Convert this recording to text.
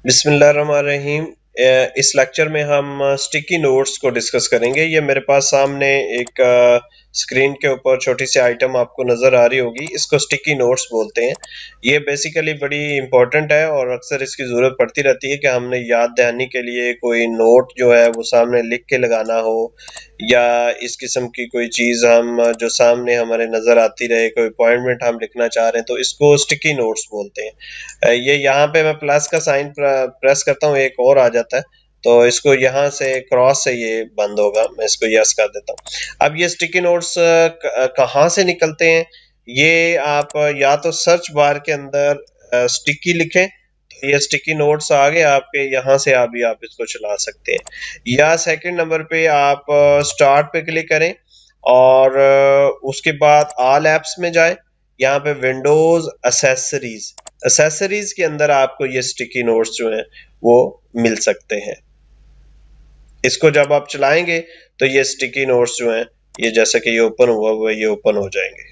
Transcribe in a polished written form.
बिस्मिल्लाहिर्रहमानिर्रहीम। इस लेक्चर में हम स्टिकी नोट्स को डिस्कस करेंगे। ये मेरे पास सामने एक स्क्रीन के ऊपर छोटी सी आइटम आपको नज़र आ रही होगी, इसको स्टिकी नोट्स बोलते हैं। ये बेसिकली बड़ी इंपॉर्टेंट है और अक्सर इसकी ज़रूरत पड़ती रहती है कि हमने याद दहानी के लिए कोई नोट जो है वो सामने लिख के लगाना हो, या इस किस्म की कोई चीज़ हम जो सामने हमारे नज़र आती रहे, कोई अपॉइंटमेंट हम लिखना चाह रहे हैं तो इसको स्टिकी नोट्स बोलते हैं। ये यहाँ पे मैं प्लस का साइन प्रेस करता हूँ, एक और आ जाता है, तो इसको यहाँ से क्रॉस से ये बंद होगा। मैं इसको यस कर देता हूँ। अब ये स्टिकी नोट्स कहाँ से निकलते हैं? ये आप या तो सर्च बार के अंदर स्टिकी लिखें तो ये स्टिकी नोट्स आ गए आपके, यहाँ से आप इसको चला सकते हैं। या सेकंड नंबर पे आप स्टार्ट पे क्लिक करें और उसके बाद ऑल एप्स में जाएं। यहाँ पे विंडोज एसेसरीज के अंदर आपको ये स्टिकी नोट्स जो हैं वो मिल सकते हैं। इसको जब आप चलाएंगे तो ये स्टिकी नोट्स जो हैं, ये जैसा कि ये ओपन हुआ हुआ है, ये ओपन हो जाएंगे।